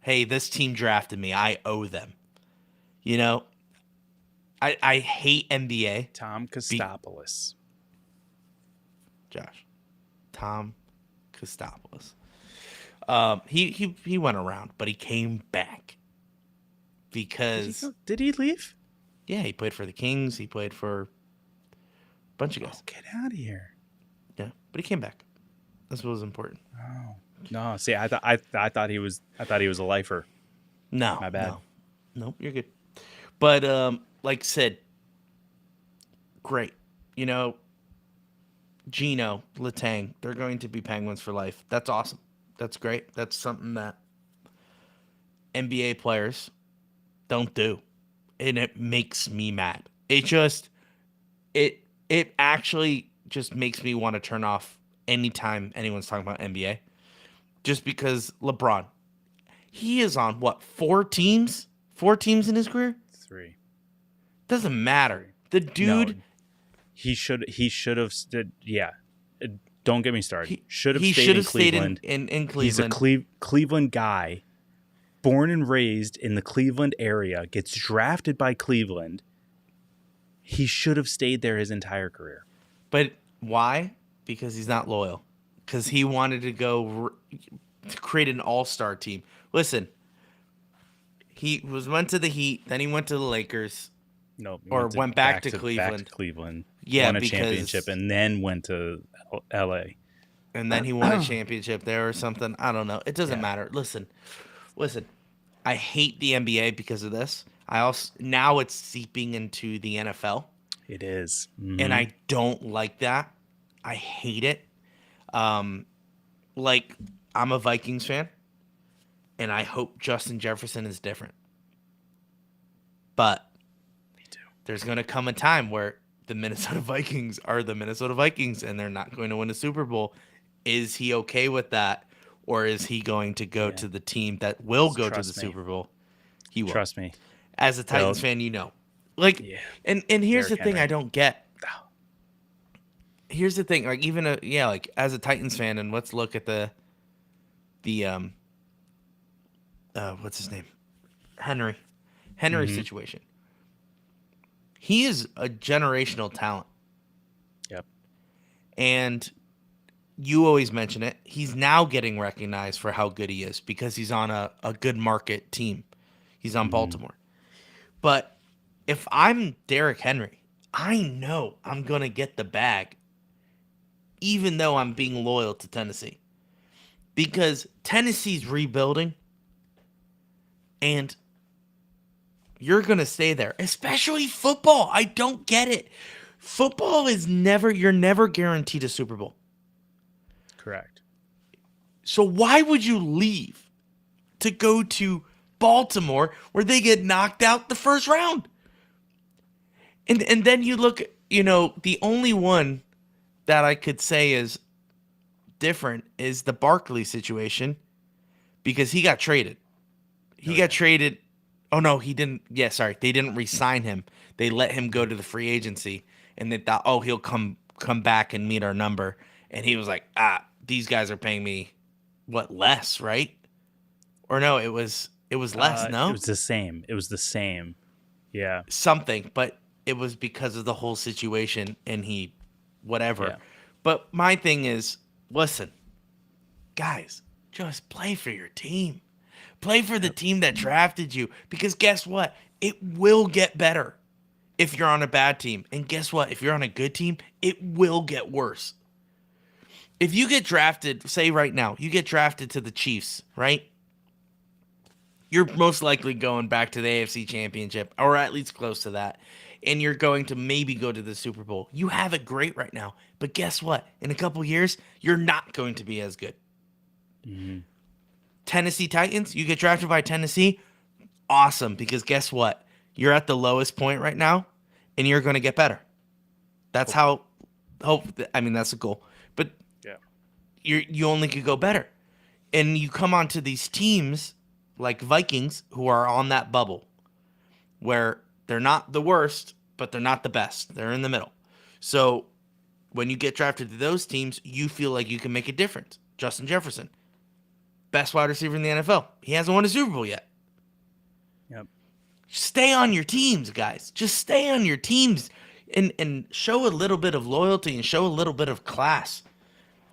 Hey, this team drafted me. I owe them. I hate NBA. Tom Kostopoulos. Josh. Tom Kostopoulos. He went around, but he came back because did he leave? Yeah, he played for the Kings. He played for a bunch of guys. Oh, get out of here! Yeah, but he came back. That's what was important. Oh no! See, I thought he was a lifer. No, my bad. Nope, you're good. But like I said, great. Gino, Letang, they're going to be Penguins for life. That's awesome. That's great. That's something that NBA players don't do. And it makes me mad. It actually just makes me want to turn off anytime anyone's talking about NBA. Just because LeBron, he is on what, 4 teams? 4 teams in his career? 3. Doesn't matter. The dude, No, he should have stood. Yeah, don't get me started. Should have he stayed should in have stayed Cleveland. in Cleveland. He's a Cleveland guy, born and raised in the Cleveland area. Gets drafted by Cleveland. He should have stayed there his entire career. But why? Because he's not loyal. Because he wanted to go to create an all-star team. Listen, he went to the Heat, then he went to the Lakers. No, Went back to Cleveland. Back to Cleveland. Yeah, won a because, championship and then went to L.A. And then he won a championship there or something. I don't know. It doesn't matter. Listen. I hate the NBA because of this. Now it's seeping into the NFL. It is. And I don't like that. I hate it. Like, I'm a Vikings fan, and I hope Justin Jefferson is different. But me too. There's going to come a time where the Minnesota Vikings are the Minnesota Vikings, and they're not going to win a Super Bowl. Is he okay with that, or is he going to go to the team that will go to the Super Bowl? He will. Trust me. As a Titans fan, you know. Like, and here's the thing I don't get. Here's the thing, like, even like as a Titans fan, and let's look at the what's his name, Henry situation. He is a generational talent. Yep. And you always mention it. He's now getting recognized for how good he is because he's on a good market team. He's on Baltimore. But if I'm Derrick Henry, I know I'm going to get the bag, even though I'm being loyal to Tennessee. Because Tennessee's rebuilding, and you're going to stay there, especially football. I don't get it. Football is you're never guaranteed a Super Bowl. Correct. So why would you leave to go to Baltimore where they get knocked out the first round? And then you look, the only one that I could say is different is the Barkley situation, because he got traded. He got traded. Oh, no, he didn't. Yeah, sorry. They didn't re-sign him. They let him go to the free agency, and they thought, oh, he'll come back and meet our number. And he was like, these guys are paying me, what, less, right? Or no, it was less, no? It was the same. Yeah. Something, but it was because of the whole situation, and he, whatever. Yeah. But my thing is, listen, guys, just play for your team. Play for the team that drafted you, because guess what? It will get better if you're on a bad team. And guess what? If you're on a good team, it will get worse. If you get drafted, say right now, you get drafted to the Chiefs, right? You're most likely going back to the AFC Championship, or at least close to that. And you're going to maybe go to the Super Bowl. You have it great right now. But guess what? In a couple years, you're not going to be as good. Mm-hmm. Tennessee Titans, you get drafted by Tennessee, awesome. Because guess what? You're at the lowest point right now, and you're going to get better. That's that's the goal. But you only could go better. And you come onto these teams like Vikings who are on that bubble where they're not the worst, but they're not the best. They're in the middle. So when you get drafted to those teams, you feel like you can make a difference. Justin Jefferson, best wide receiver in the NFL. He hasn't won a Super Bowl yet. Yep. Stay on your teams, guys. Just stay on your teams and show a little bit of loyalty and show a little bit of class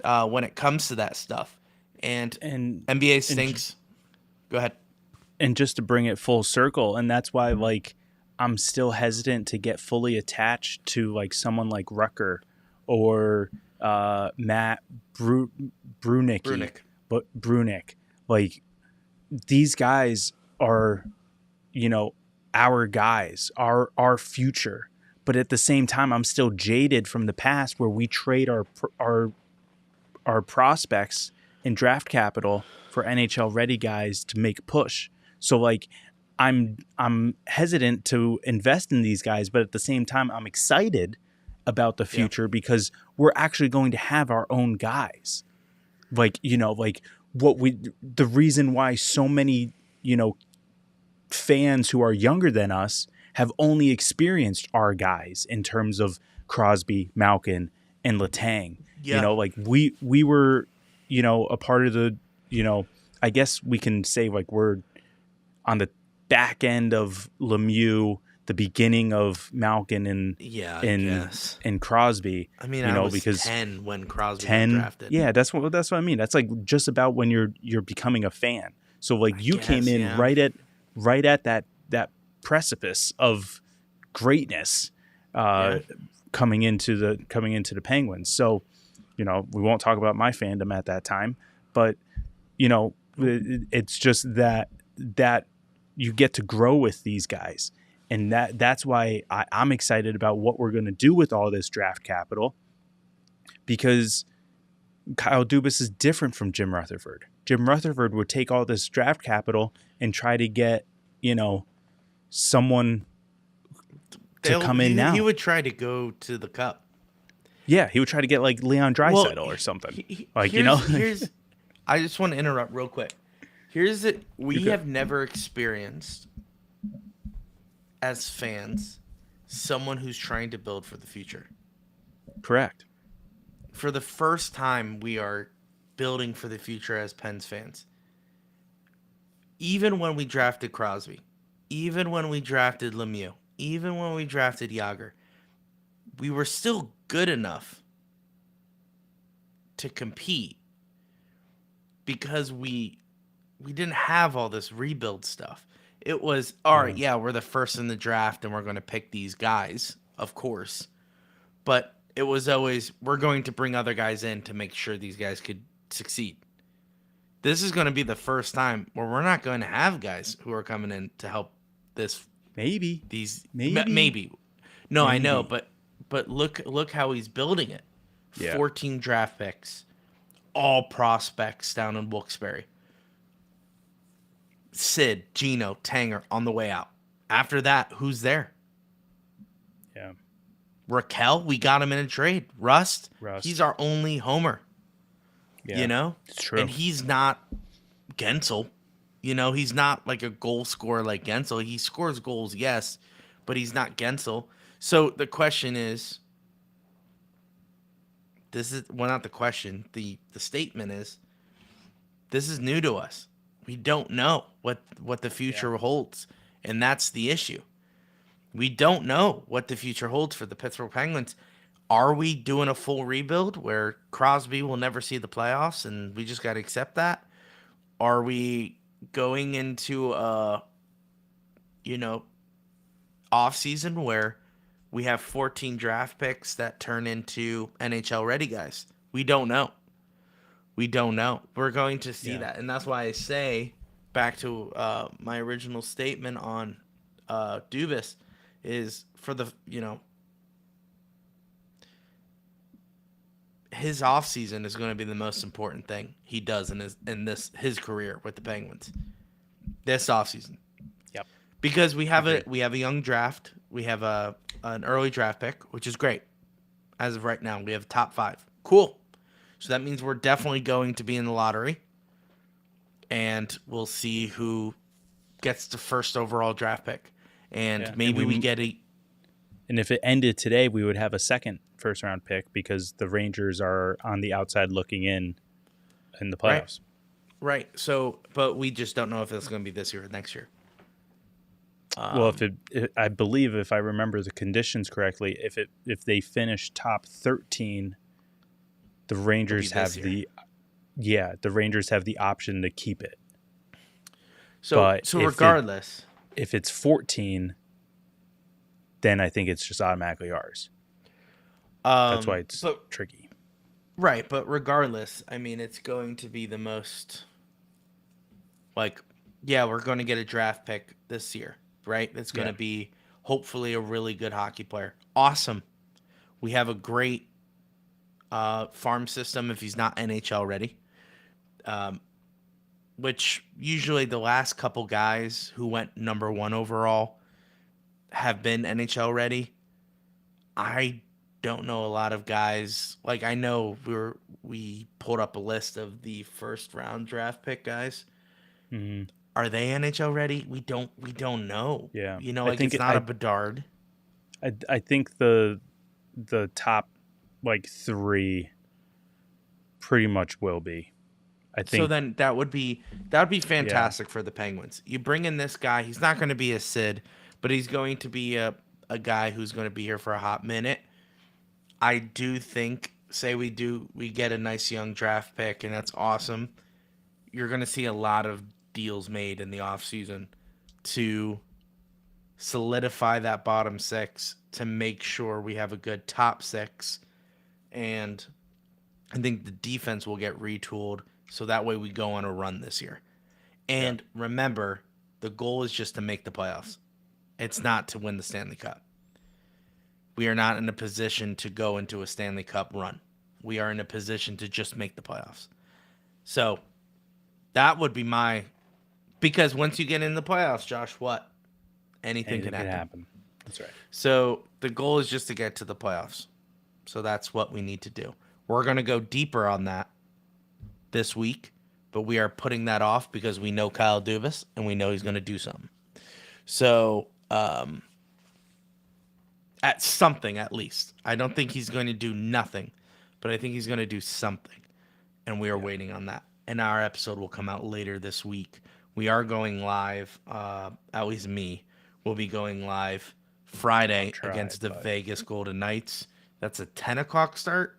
when it comes to that stuff. And NBA stinks. Go ahead. And just to bring it full circle, and that's why, like, I'm still hesitant to get fully attached to, like, someone like Rucker or Matt Brunick. But Brunick, like, these guys are, our guys, our future. But at the same time, I'm still jaded from the past where we trade our prospects in draft capital for NHL ready guys to make push. So, like, I'm hesitant to invest in these guys, but at the same time, I'm excited about the future because we're actually going to have our own guys. Like, like the reason why so many, fans who are younger than us have only experienced our guys in terms of Crosby, Malkin, and Letang. Yeah. Like we were, a part of the, I guess we can say like we're on the back end of Lemieux, the beginning of Malkin and Crosby. I mean, I was because 10 when Crosby got drafted. Yeah, that's what I mean. That's like just about when you're becoming a fan. So like you came in right at that precipice of greatness coming into the Penguins. So, we won't talk about my fandom at that time, but it's just that you get to grow with these guys. And that's why I'm excited about what we're going to do with all this draft capital, because Kyle Dubas is different from Jim Rutherford. Jim Rutherford would take all this draft capital and try to get, someone to come in now. He would try to go to the Cup. Yeah, he would try to get like Leon Draisaitl or something. Here's I just want to interrupt real quick. We have never experienced, as fans, someone who's trying to build for the future. Correct. For the first time, we are building for the future as Pens fans. Even when we drafted Crosby, even when we drafted Lemieux, even when we drafted Jágr, we were still good enough to compete because we didn't have all this rebuild stuff. It was, all right, yeah, we're the first in the draft and we're going to pick these guys, of course. But it was always, we're going to bring other guys in to make sure these guys could succeed. This is going to be the first time where we're not going to have guys who are coming in to help this. Maybe. Maybe. No, I know, but look how he's building it. Yeah. 14 draft picks, all prospects down in Wilkes-Barre. Sid, Gino, Tanger on the way out. After that, who's there? Yeah. Raquel, we got him in a trade. Rust. He's our only homer. Yeah, it's true. And he's not Gensel. He's not like a goal scorer like Gensel. He scores goals, yes, but he's not Gensel. So the question is, not the question. The statement is, this is new to us. We don't know what the future holds, and that's the issue. We don't know what the future holds for the Pittsburgh Penguins. Are we doing a full rebuild where Crosby will never see the playoffs and we just got to accept that? Are we going into off season where we have 14 draft picks that turn into NHL ready guys? We don't know. We're going to see that. And that's why I say, back to my original statement on Dubas, is for the, his offseason is going to be the most important thing he does in his career with the Penguins. This offseason. Yep. Because we have a young draft. We have an early draft pick, which is great. As of right now, we have top 5. Cool. So that means we're definitely going to be in the lottery. And we'll see who gets the first overall draft pick. And maybe we get a... And if it ended today, we would have a second first-round pick because the Rangers are on the outside looking in the playoffs. Right. So, but we just don't know if it's going to be this year or next year. Well, I believe if I remember the conditions correctly, if they finish top 13, the Rangers have the option to keep it. So regardless, if it's 14, then I think it's just automatically ours. That's why it's tricky. Right, but regardless, I mean, it's going to be the most, we're going to get a draft pick this year, right? It's going to be hopefully a really good hockey player. Awesome. We have a great farm system if he's not NHL ready, which usually the last couple guys who went number 1 overall have been NHL ready. I don't know a lot of guys. Like, I know we pulled up a list of the first round draft pick guys. Mm-hmm. Are they NHL ready? We don't know. Yeah. You know, like, it's not a Bedard. I think the top like 3 pretty much will be. I think So then that would be fantastic for the Penguins. You bring in this guy. He's not going to be a Sid, but he's going to be a guy who's going to be here for a hot minute. I do think, say we get a nice young draft pick, and that's awesome. You're going to see a lot of deals made in the offseason to solidify that bottom 6, to make sure we have a good top 6. And I think the defense will get retooled so that way we go on a run this year. And remember, the goal is just to make the playoffs. It's not to win the Stanley Cup. We are not in a position to go into a Stanley Cup run. We are in a position to just make the playoffs. So that would be because once you get in the playoffs, Josh, what? Anything can happen. That's right. So the goal is just to get to the playoffs. So that's what we need to do. We're going to go deeper on that this week, but we are putting that off because we know Kyle Dubas and we know he's going to do something. So, at something at least. I don't think he's going to do nothing, but I think he's going to do something. And we are waiting on that. And our episode will come out later this week. We are going live, at least me, will be going live Friday against the Vegas Golden Knights. That's a 10 o'clock start.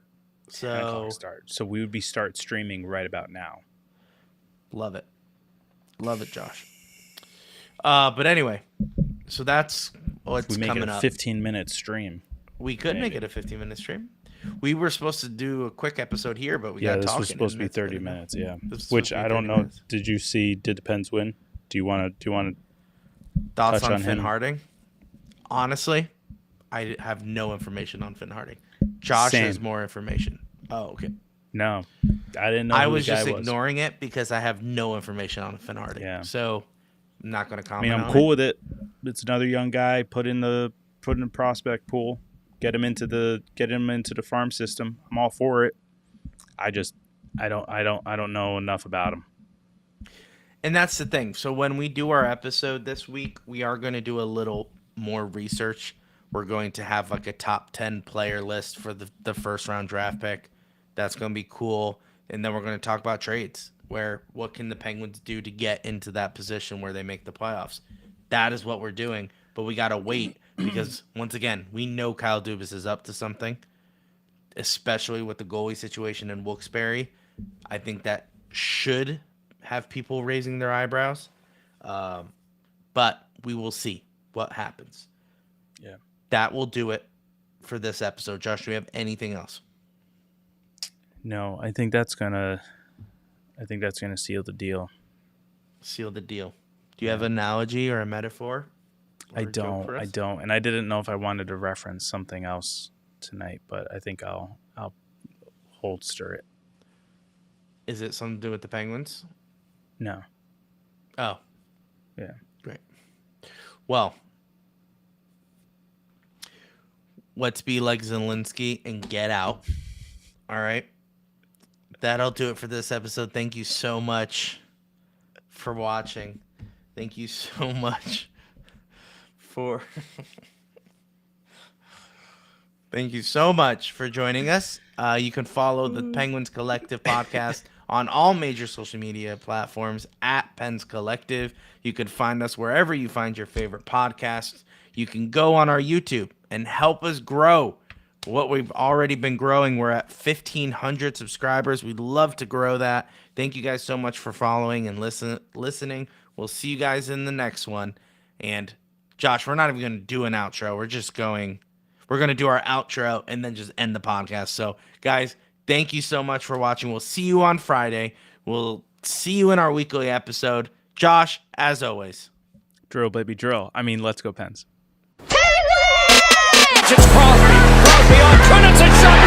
10 o'clock start. So we would be start streaming right about now. Love it. Love it, Josh. But anyway, so that's what's coming up. We make it a 15-minute stream. We could make it a 15-minute stream. We were supposed to do a quick episode here, but we got talking. Yeah, this was supposed to be 30 minutes, Which I don't know. Did you see, did the Pens win? Do you want to thoughts on Finn Harding? Honestly, I have no information on Finn Harding. Josh has more information. Oh, okay. No, I didn't know. I was just ignoring it because I have no information on Finn Harding. Yeah. So I'm not going to comment. I'm cool with it. It's another young guy. Put in the prospect pool. Get him into the farm system. I'm all for it. I don't know enough about him. And that's the thing. So when we do our episode this week, we are going to do a little more research. We're going to have like a top 10 player list for the first round draft pick. That's going to be cool. And then we're going to talk about trades. What can the Penguins do to get into that position where they make the playoffs? That is what we're doing. But we got to wait because, once again, we know Kyle Dubas is up to something, especially with the goalie situation in Wilkes-Barre. I think that should have people raising their eyebrows. But we will see what happens. Yeah. That will do it for this episode. Josh, do we have anything else? No, I think that's gonna seal the deal. Seal the deal. Do you have an analogy or a metaphor? I don't, and I didn't know if I wanted to reference something else tonight, but I think I'll holster it. Is it something to do with the Penguins? No. Oh. Yeah. Great. Well, let's be like Zelensky and get out. All right. That'll do it for this episode. Thank you so much for watching. Thank you so much for Thank you so much for joining us. You can follow the Penguins Collective podcast on all major social media platforms at Pens Collective. You can find us wherever you find your favorite podcasts. You can go on our YouTube and help us grow what we've already been growing. We're at 1,500 subscribers. We'd love to grow that. Thank you guys so much for following and listening. We'll see you guys in the next one. And Josh, we're not even going to do an outro. We're going to do our outro and then just end the podcast. So guys, thank you so much for watching. We'll see you on Friday. We'll see you in our weekly episode. Josh, as always. Drill, baby, drill. Let's go Pens. It's Crosby on Kunitz and shot.